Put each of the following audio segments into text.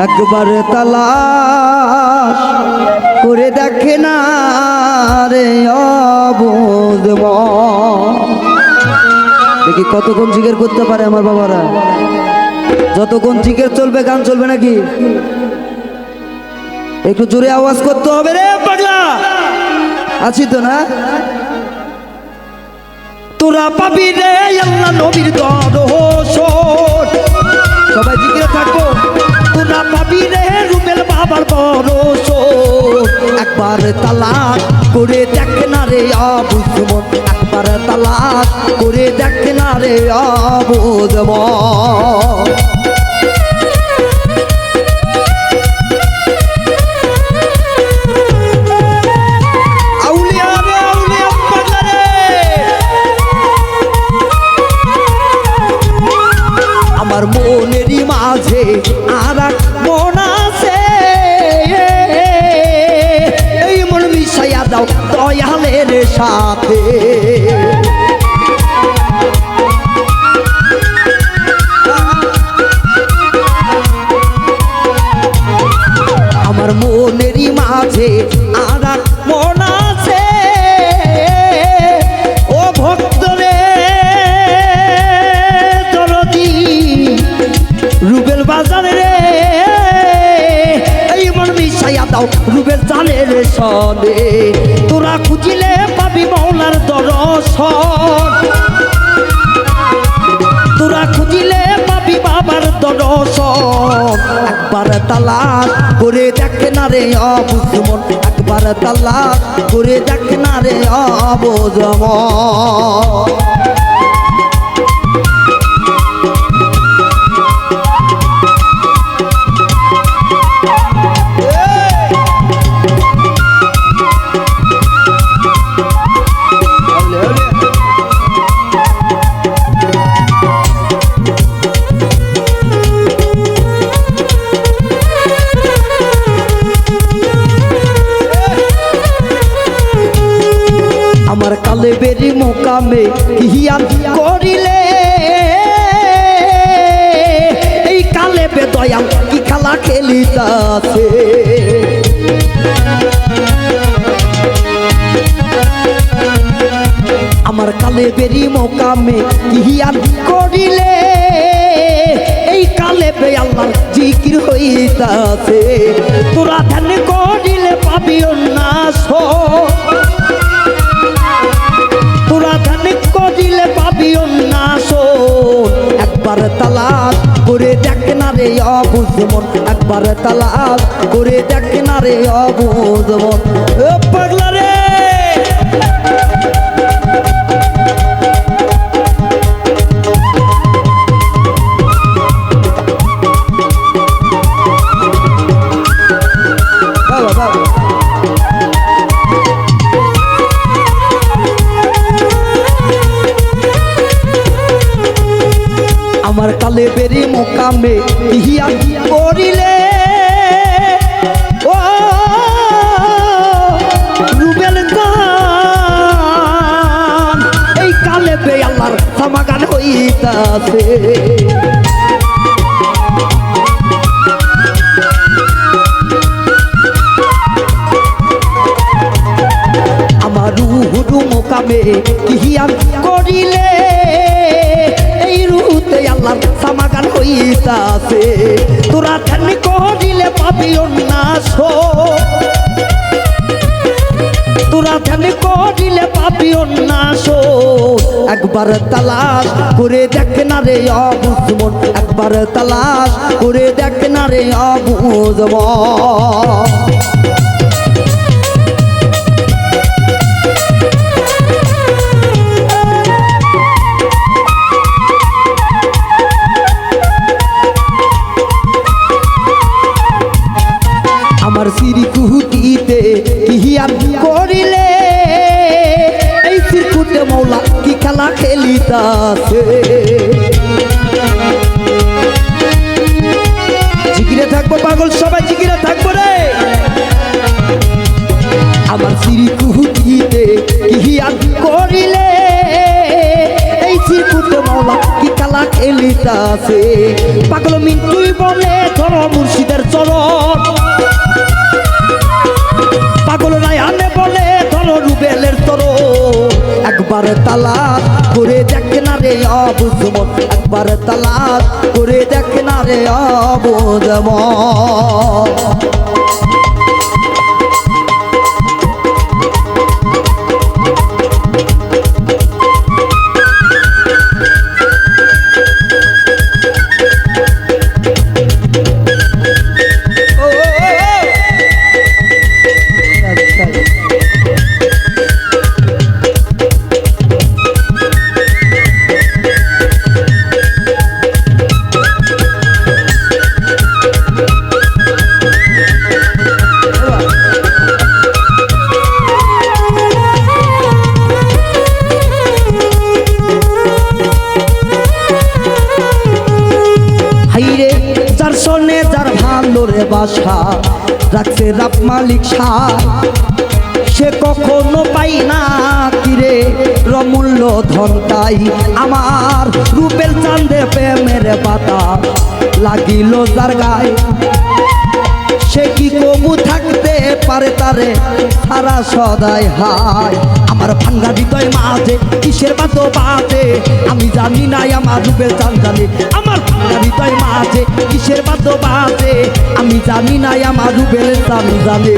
একবার তালাশ করে দেখে না রে অবুঝ দেখি কতক্ষণ জিজ্ঞেস করতে পারে আমার বাবারা। যতক্ষণ জিজ্ঞেস চলবে গান চলবে নাকি? একটু জোরে আওয়াজ করতে হবে রে পাগলা, আছি তো না? তোরা পাবি রে আল্লাহ নবীর দরশন, সবাই জিজ্ঞেস থাকবো। তোরা পাবি রে রুবেল বাবার দরশন, একবার তালাক করে দেখ না রে অবুঝ মন, একবার তালাক করে দেখ না রে অবুঝ মন। আমার মনেরই মাঝে আর এক মন আছে, এই মন মিশাইয়া দাও দয়ালের সাথে। আমার মনেরই মাঝে আর এক মন আছে, ও ভক্তরে রুবেল বাজারে রে, এই মন মিশাইয়া দাও রুবেল জানের সনে। তোরা খুঁজিলে পাবি মৌলার দর্শন, তোরা খুঁজিলে পাবি বাবার দর্শন, একবার তালাক করে দেখ না রে অবুঝ মন, একবার তালাক করে দেখ না রে অবুঝ মন। আমার কালে বেরি মোকামে হিয়ান করিলে, এই কালে বে দয়াল কি খেলা খেলিতাছে। আমার কালে বেরি মোকামে হিয়ান করিলে, এই কালে বে আল্লাহর জিকির হইতাছে। তোরা ধ্যান করিলে পাবি উন্নাস, তোরা ধ্যান করিলে পাবি উন্নাস। একবার তালাক করে দেখ না রে অবুঝ মন, একবার তালাক করে দেখ না রে অবুঝ মন। ও পাগলা রে, আমার কালে বেরি মোকামে হিয়া করিলে, ও রুবেল গান এই কালে বে আল্লাহর সমাগান হইতাছে। আমার রুহু মোকামে হিয়া করিলে, এই রুহুতে আল্লাহর সমাগান হইতাছে। তোরা ধ্যান করিলে পাবি উন্নাস, তোরা ধ্যান করিলে পাবি উন্নাস। একবার তালাশ করে দেখ না রে অবুঝ মন, একবার তালাশ করে দেখ না রে অবুঝ মন। আমার সিরকুটিতে হিয়ান করিলে, এই সিরকুটে মৌলা কি খেলা খেলিতাছে। জিকিরে থাকবো পাগল, সবাই জিকিরে থাকবো রে। আমার সিরকুটিতে হিয়ান করিলে, এই সিরকুটে এলিতাছে পাগল মিন্টুই বলে ধরো মুর্শিদের চরণ পাগল রায়ানে বলে ধরো রুবেলের চরণ একবার তালাক করে দেখ না রে অবুঝমন একবার তালাক করে দেখ না রে অবুঝমন বাসা রাখছে রাব মালিক শাহ সে কখনো পাই না কিরে রমূল্য ধন তাই আমার রূপের চাঁদে প্রেমের পাতা লাগিল যার গায়ে সে কি কবু থাকতে পারে তারে সারা সদাই হায় আমার ভাঙ্গা হৃদয় মাঝে কিসের বাত বাজে আমি জানি না আমার রূপের চাঁদ জানে আমার ভাঙ্গা হৃদয় মাঝে কিসের বাত বাজে আমি জানি না আমার রূপের চাঁদ জানে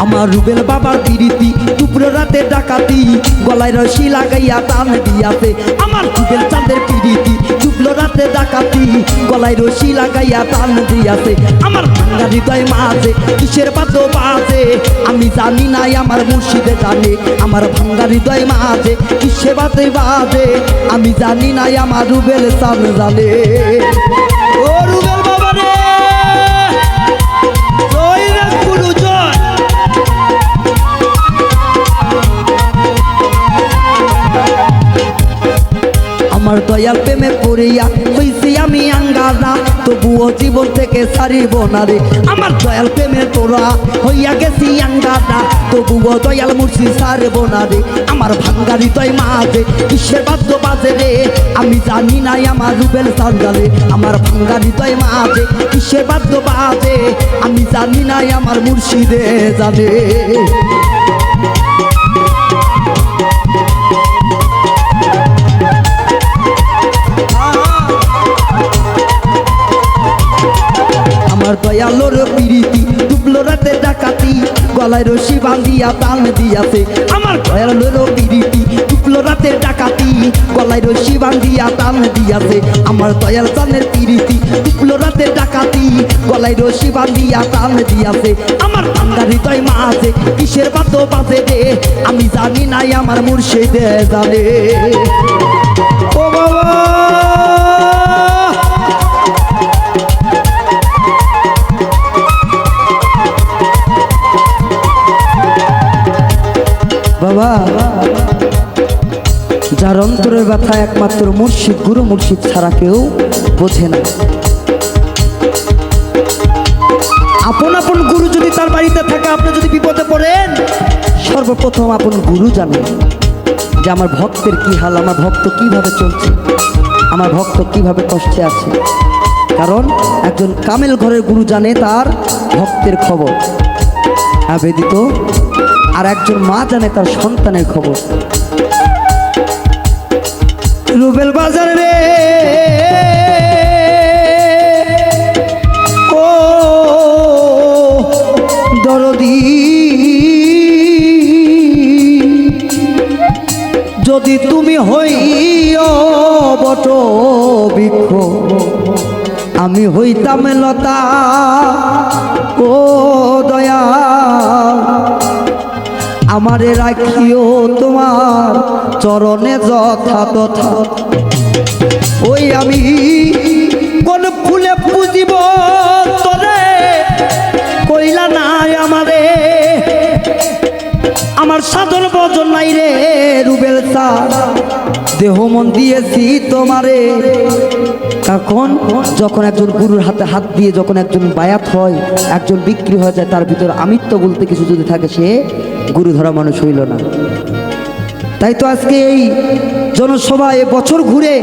আমার রুবেল বাবার পিরিতি দুপুর রাতে ডাকাতি গলায় রশি লাগাইয়া টান দিয়াছে আমার রুবেল চাঁদের পিরিতি দুপুর রাতে ডাকাতি গলায় রশি লাগাইয়া টান দিয়াছে আমার ভাঙ্গা হৃদয় মাঝে কিসের বাত বাজে আমি জানি না আমার মুর্শিদে জানে আমার ভাঙ্গা হৃদয় মাঝে কিসের বাতে বাজে আমি জানি না আমার রুবেল চাঁদ জানে ও রুবেল বাবা রে জয় রে গুরু জয় আমার দয়াল প্রেমে পড়িয়া হইছি আমি আঙ্গারা তবুও জীবন থেকে ছাড়িব না রে আমার দয়াল প্রেমে তোরা হইয়া গেছি আঙ্গারা তবুও দয়াল মুর্শিদ ছাড়ব না রে আমার ভাঙ্গা হৃদয় মাঝে কিসের বাদ্য বাজে রে আমি জানি না আমার রুবেল চাঁদ জানে আমার ভাঙ্গা হৃদয় মাঝে কিসের বাদ্য বাজে আমি জানি না আমার মুর্শিদে জানে আমার দয়ালোর পিরিতি ডুবলো রাতে ডাকাতি গলায় রশি বাঁধিয়া টান দিয়াছে আমার দয়ালোর পিরিতি ডুবলো রাতে ডাকাতি গলায় রশি বাঁধিয়া টান দিয়াছে আমার দয়াল চানের পিরিতি ডুবলো রাতে ডাকাতি গলায় রশি বাঁধিয়া টান দিয়াছে আমার ভাঙ্গা হৃদয় মাঝে কিসের বাত বাজে রে আমি জানি না আমার মুর্শিদে জানে ও বাবা বাবা যার অন্তরের ব্যথা একমাত্র মুর্শিদ গুরু মুর্শিদ ছাড়া কেউ বোঝে না আপন আপন গুরু যদি তার বাড়িতে থাকে আপনি যদি বিপদে পড়েন সর্বপ্রথম আপন গুরু জানেন যে আমার ভক্তের কি হাল আমার ভক্ত কিভাবে চলছে আমার ভক্ত কিভাবে কষ্টে আছে কারণ একজন কামেল ঘরের গুরু জানে তার ভক্তের খবর আবেদিত আর একজন মা জানে তার সন্তানের খবর রুবেল বাজার রে ও দরদি যদি তুমি হইও বট বৃক্ষ আমি হইতাম লতা ও দয়া আমারে রাখিও তোমার চরণে যথা তথা ওই আমি কোন ফুলে পুজিব তোরে কইলা নাই আমারে আমার সাধন বজন নাই রে রুবেল চাঁদ দেহ মন দিয়েছি তোমারে। এখন যখন একজন গুরুর হাতে হাত দিয়ে যখন একজন বায়াত হয়, একজন বিক্রি হয়ে যায়, তার ভিতর আমিত্ব বলতে কিছু যদি থাকে, সে গুরু ধরা মানুষ হইল না। তাই তো আজকে এই জনসভা বছর ঘুরে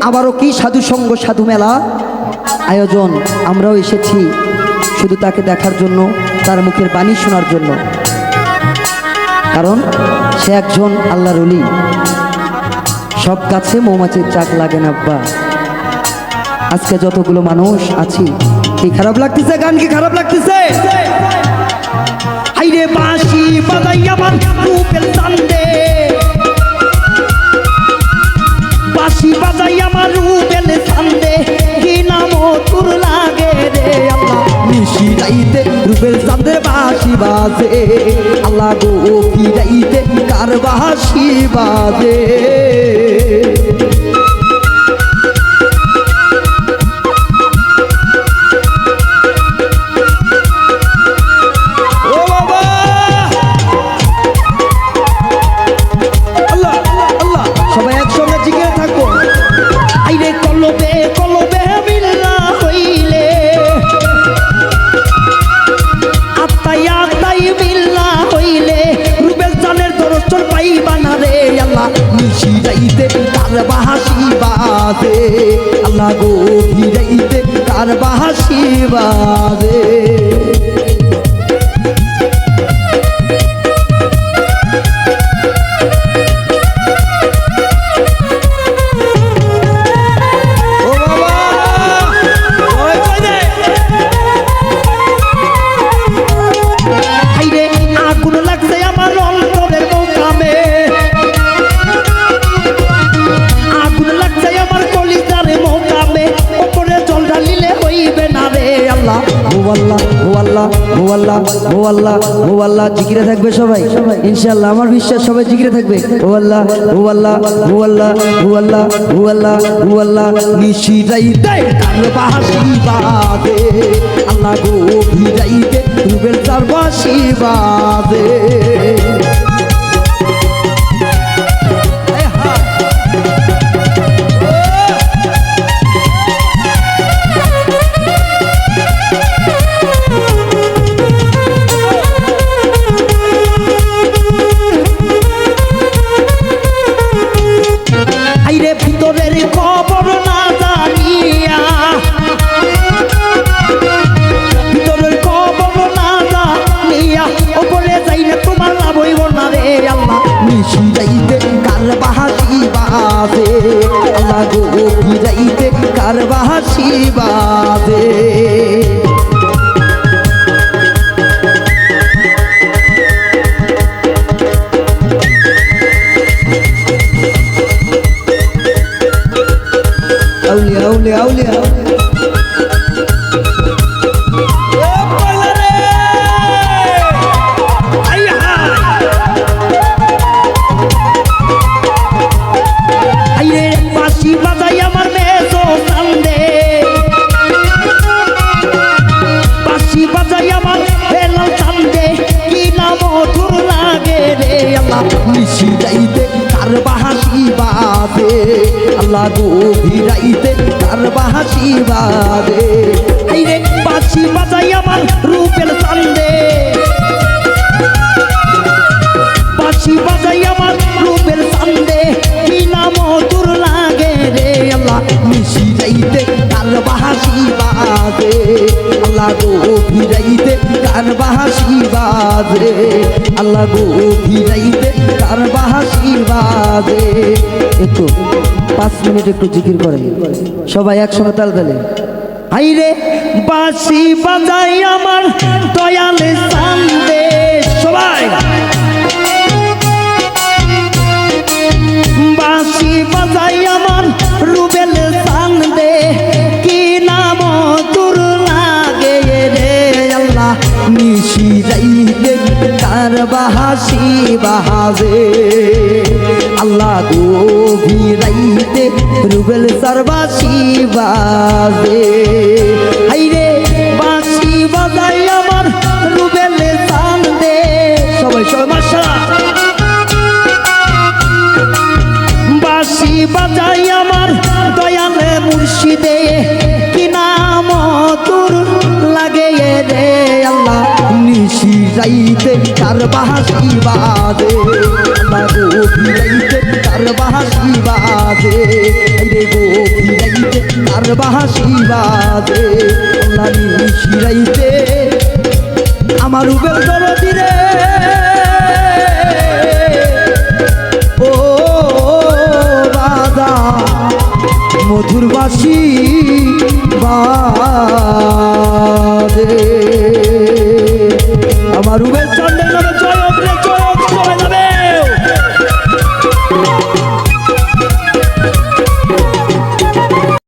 আবারও কি সাধু সঙ্গ সাধু মেলা আয়োজন। আমরাও এসেছি শুধু তাকে দেখার জন্য, তার মুখের বাণী শোনার জন্য, কারণ সে একজন আল্লাহর ওলি। সব গাছে মৌমাছির চাক লাগে না আব্বা। আজকে যতগুলো মানুষ আছি, কি খারাপ লাগতেছে? গান কি খারাপ লাগতেছে? আইরে বাঁশি বাজাই আমার রূপের চান্দে, বাঁশি বাজাই আমার রূপের চান্দে, কি নাম তোর লাগে রে আল্লাহ। নিশি রাইতে রূপের চাঁদের বাঁশি বাজে, আল্লাহ গো কি রাইতে কার বাঁশি বাজে। আল্লাহ গো ভিড়াইতে কার বাঁশি বাজে। ও আল্লাহ জিকিরে থাকবে সবাই ইনশাআল্লাহ। আমার বিশ্বাস সবাই জিকিরে থাকবে। ও আল্লাহ ও আল্লাহ ও আল্লাহ ও আল্লাহ ও আল্লাহ ও আল্লাহ। নিশি রাইতে কার বাঁশি বাজে, আল্লাহ গো ভিড়াইতে রূপের চার বাঁশি বাজে। আল্লাহ গো ভিড়াইতে কার বাঁশি বাজে। আউলিয়া আউলিয়া আউলিয়া নিশি রাইতে কার বাঁশি বাজে, আল্লাহ গো ভিড়াইতে কার বাঁশি বাজে। আইরে বাঁশি বাজাই আমার রূপের চান্দে, বাঁশি বাজাই আমার রূপের চান্দে, কি নাম তোর লাগে রে আল্লাহ। নিশি রাইতে কার বাঁশি বাজে, আল্লাহ গো ভিড়াইতে কার বাঁশি বাজে, আল্লাহ গো ভিড়াইতে কার বাঁশি বাজে। একটু 5 মিনিট একটু জিকির করেন সবাই একসঙ্গে তাল তালে। আইরে বাঁশি বাজাই আমার দয়ালে চান্দে, সবাই বাঁশি বাজাই আমার রুবেল চান্দে, কি নাম তোর লাগে রে আল্লাহ। নিশি রাইতে কার বাঁশি বাজে, আল্লাহ গো ভিড়াইতে রুবেল চার বাঁশি বাজে। হাইরে বাঁশি বাজাই আমার রুবেল চান্দে, সবাই সবাই মাশাআল্লাহ। বাঁশি রাইতে তার বাঁশি বাজে আল্লাহ গভীর রাইতে তার বাঁশি বাজে রে গভীর রাইতে তার বাঁশি বাজে আল্লাহ নিশি রাইতে আমার রুবেল দরদি রে ও বাদা মধুর বাসি বাজে আমার রুবেল চন্ডের নামে